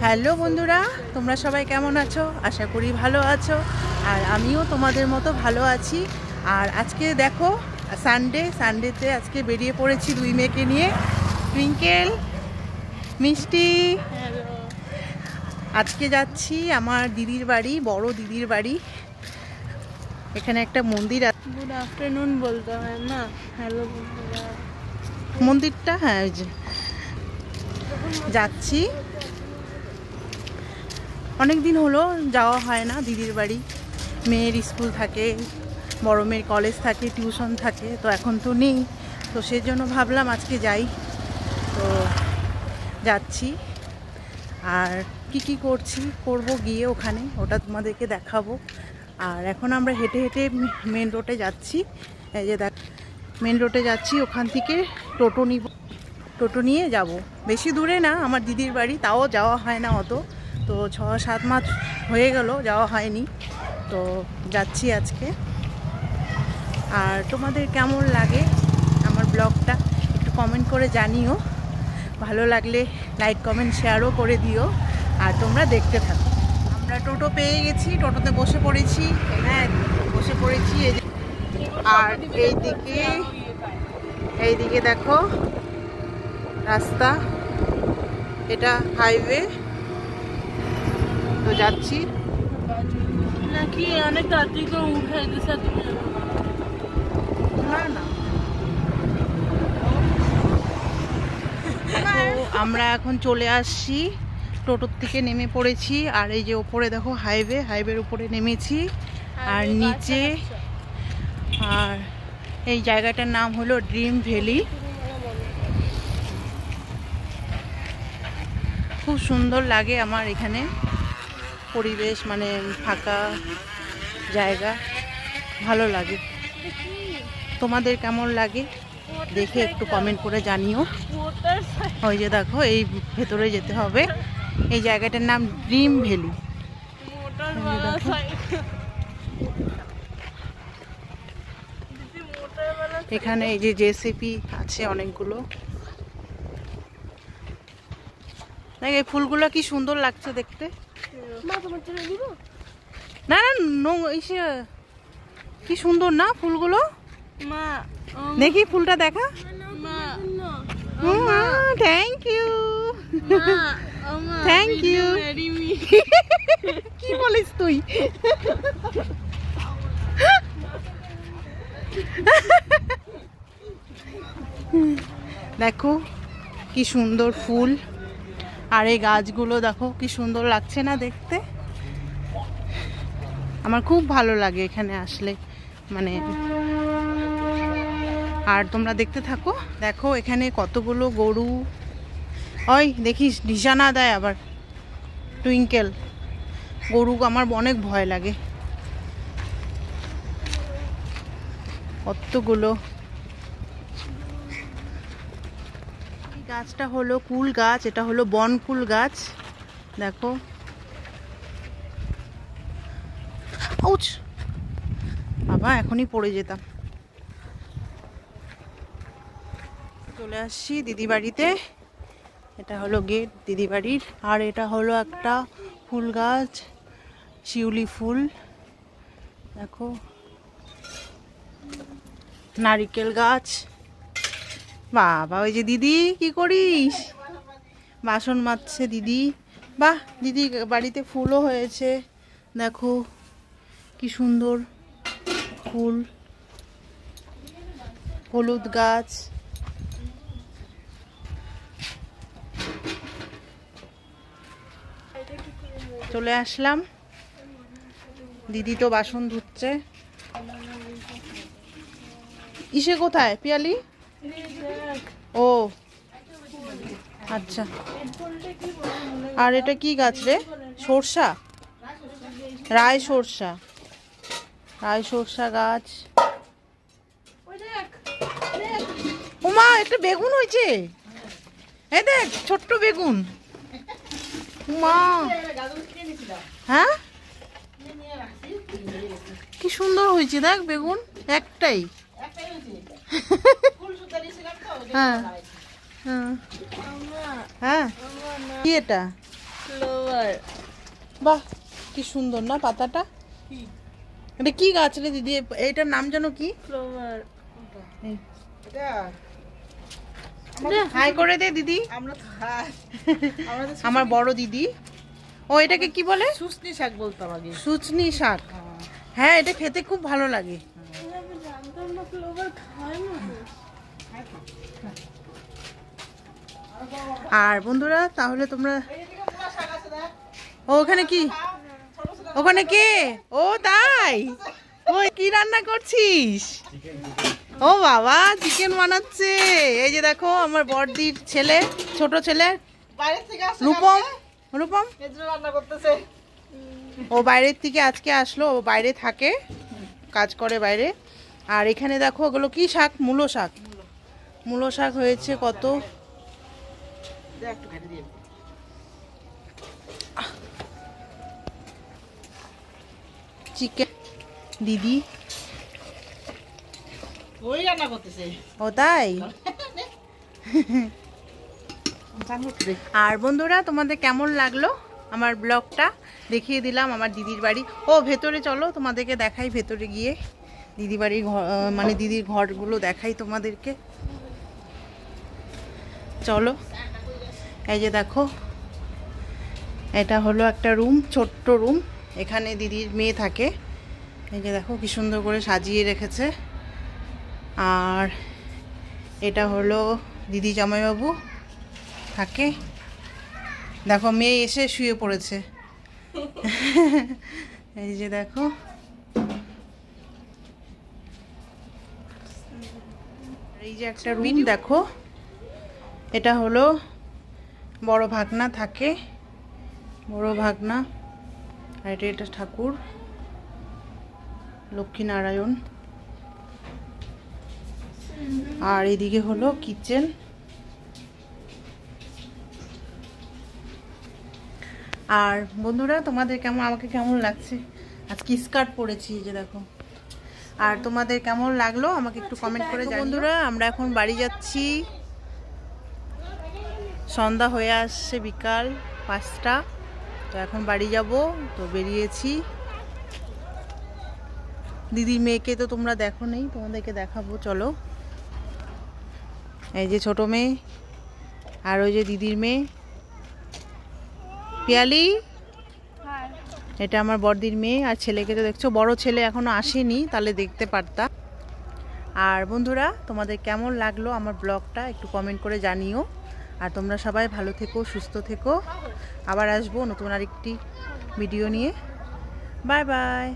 Hello বন্ধুরা, তোমরা সবাই কেমন আছো? আশা করি ভালো আছো। আর আমিও তোমাদের মতো ভালো আছি। আর আজকে দেখো সানডেতে আজকে বেরিয়ে পড়েছি দুই মেয়েকে নিয়ে। টুইঙ্কেল, মিষ্টি, আজকে যাচ্ছি আমার দিদির বাড়ি, বড় দিদির বাড়ি। এখানে একটা মন্দির আছে। গুড আফটারনুন বলতে হয় না? হ্যালো বন্ধুরা। মন্দিরটা, হ্যাঁ, ওই যে যাচ্ছি। অনেক দিন হলো যাওয়া হয় না দিদির বাড়ি। মেয়ের স্কুল থাকে, বড় মেয়ের কলেজ থাকে, টিউশন থাকে, তো এখন তো নেই। তো সেজন্য ভাবলাম আজকে যাই। তো যাচ্ছি। আর কি করব গিয়ে ওখানে, ওটা তোমাদেরকে দেখাবো। আর এখন আমরা হেঁটে হেঁটে মেন রোডে যাচ্ছি। এই যে দেখ, মেন রোডে যাচ্ছি। ওখান থেকে টোটো নিয়ে যাব। বেশি দূরে না আমার দিদির বাড়ি, তাও যাওয়া হয় না অত। তো 6-7 মাস হয়ে গেল যাওয়া হয়নি। তো যাচ্ছি আজকে। আর তোমাদের কেমন লাগে আমার ব্লগটা একটু কমেন্ট করে জানিও। ভালো লাগলে লাইক, কমেন্ট, শেয়ারও করে দিও। আর তোমরা দেখতে থাকো। আমরা টোটো পেয়ে গেছি, টোটোতে বসে পড়েছি। হ্যাঁ, বসে পড়েছি। আর এইদিকে দেখো রাস্তা, এটা হাইওয়ে। তো যাচ্ছি নাকি অনেক তাড়াতাড়ি করে উঠে গেছে তুমি? না, আমরা এখন চলে আসছি, টোটোর থেকে নেমে পড়েছি। আর এই যে ওপরে দেখো হাইওয়ের উপরে নেমেছি। আর নিচে, আর এই জায়গাটার নাম হলো ড্রিম ভ্যালি। খুব সুন্দর লাগে আমার এখানে পরিবেশ, মানে ফাঁকা জায়গা, ভালো লাগে। তোমাদের কেমন লাগে দেখে একটু কমেন্ট করে জানিও। ওই যে দেখো, এই ভেতরে যেতে হবে। এই জায়গাটার নাম ড্রিম ভ্যালি। এখানে এই যে জেসিপি আছে অনেকগুলো। দেখ, এই ফুলগুলো কি সুন্দর লাগছে দেখতে। না না, কি সুন্দর না ফুলগুলো। দেখি ফুলটা দেখা। Thank you, thank you. কি বলিস তুই? দেখো কি সুন্দর ফুল। আর এই গাছগুলো দেখো কি সুন্দর লাগছে না দেখতে। আমার খুব ভালো লাগে এখানে আসলে, মানে। আর তোমরা দেখতে থাকো। দেখো এখানে কতগুলো গরু। ওই দেখিস নিশানা দেয় আবার টুইঙ্কেল। গরু আমার অনেক ভয় লাগে, কতগুলো। এই গাছটা হলো কুল গাছ, এটা হলো বনকুল গাছ। দেখো, আউচ, বাবা এখনই পড়ে যেতাম। চলে আসছি দিদি বাড়িতে। এটা হলো গেট দিদি বাড়ির। আর এটা হলো একটা ফুল গাছ, শিউলি ফুল। দেখো, নারিকেল গাছ। বাবা, ওই যে দিদি, কি করিস? বাসন মাজছে দিদি। বাহ, দিদি বাড়িতে ফুলও হয়েছে। দেখো কি সুন্দর ফুল। হলুদ গাছ। চলে আসলাম। দিদি তো বাসন ধুচ্ছে। ইসে কোথায় পিয়ালি? ও আচ্ছা। আর এটা কি গাছ রে? সরষা, রায় সরষা গাছ। ওমা, একটা বেগুন হয়েছে। এই দেখ, ছোট্ট বেগুন। মা, হ্যাঁ কি সুন্দর হয়েছে দেখ বেগুন। একটাই। হ্যাঁ হ্যাঁ, কি এটা? ফ্লাওয়ার। বাহ, কি সুন্দর না পাতাটা। এটা কি গাছ রে দিদি? এটার নাম জানো কি? ফ্লাওয়ার। হাই করে দে দিদি। আমার বড় দিদি। ও এটাকে কি বলে? সুসনি শাক বলতাম আগে। সুচনি শাক। হ্যাঁ, এটা খেতে খুব ভালো লাগে। জানতাম না ফ্লাওয়ার খায় না। আর বন্ধুরা তাহলে তোমরা ওখানে কি? ওখানে কে? ও তাই? ওই কি রান্না করছিস? ও বাবা, চিকেন বানাচ্ছে। এই যে দেখো আমার বড়দির ছেলে, ছোট ছেলে রূপম। রূপম রান্না করতেছে। ও বাইরের থেকে আজকে আসলো, ও বাইরে থাকে, কাজ করে বাইরে। আর এখানে দেখো ওগুলো কি শাক? মূলো শাক। মূলো শাক হয়েছে কত। চিকেন দিদি ওই রান্না করতেছে। ও তাই? আর বন্ধুরা তোমাদের কেমন লাগলো আমার ব্লগটা? দেখিয়ে দিলাম আমার দিদির বাড়ি। ও ভেতরে চলো, তোমাদেরকে দেখাই ভেতরে গিয়ে দিদি বাড়ির মানে দিদির ঘরগুলো দেখাই তোমাদেরকে। চলো, এই যে দেখো এটা হলো একটা রুম, ছোট্ট রুম। এখানে দিদির মেয়ে থাকে। এই যে দেখো কি সুন্দর করে সাজিয়ে রেখেছে। আর এটা হলো দিদি জামাইবাবু থাকে। দেখো মেয়ে এসে শুয়ে পড়েছে। এই যে দেখো এই যে একটা রুম দেখো। এটা হলো বড় ভাগনা থাকে, বড় ভাগনা। আর এটা ঠাকুর লক্ষ্মীনারায়ণ। আর এদিকে হলো কিচেন। আর বন্ধুরা তোমাদের কেমন, আমাকে কেমন লাগছে আজকে স্কার্ট পরেছি, এই যে দেখো। আর তোমাদের কেমন লাগলো আমাকে একটু কমেন্ট করে জানিও। বন্ধুরা আমরা এখন বাড়ি যাচ্ছি, সন্ধ্যা হয়ে আসছে, বিকাল 5টা। তো এখন বাড়ি যাব, তো বেরিয়েছি। দিদির মেয়েকে তো তোমরা দেখো নেই, তোমাদেরকে দেখাবো চলো। এই যে ছোট মেয়ে, আর ওই যে দিদির মেয়ে পিয়ালি, এটা আমার বড়দির মেয়ে। আর ছেলেকে তো দেখছো, বড় ছেলে এখনো আসেনি, তাহলে দেখতে পারতা। আর বন্ধুরা তোমাদের কেমন লাগলো আমার ব্লগটা একটু কমেন্ট করে জানিও। আর তোমরা সবাই ভালো থেকো, সুস্থ থেকো। আবার আসবো নতুন আরেকটি ভিডিও নিয়ে। Bye bye.